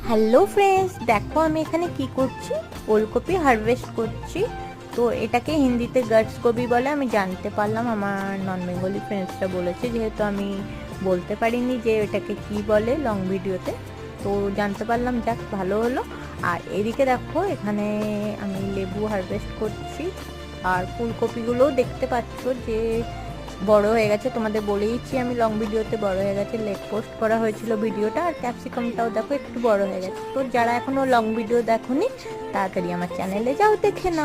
Hello friends, দেখো আমি এখানে কি করছি, ওলকপি হারভেস্ট করছি। তো এটাকে হিন্দিতে গার্ডস কপি বলে, আমি জানতে পারলাম, আমার নন বেঙ্গলি ফ্রেন্ডসরা বলেছে, যেহেতু আমি বলতে পারিনি যে এটাকে কি বলে লং ভিডিওতে, তো জানতে পারলাম, যাক ভালো হলো। আর এদিকে দেখো এখানে আমি লেবু হারভেস্ট করছি, আর ফুলকপিগুলোও দেখতে পাচ্ছ যে বড় হয়ে গেছে, তোমাদের বলেইছি আমি লং ভিডিওতে বড় হয়ে গেছে, লেগ পোস্ট করা হয়েছিল ভিডিওটা। আর ক্যাপসিকামটাও দেখো একটু বড় হয়ে গেছে। তো যারা এখনো লং ভিডিও দেখোনি, তাড়াতাড়ি আমার চ্যানেলে যাও, দেখে নাও।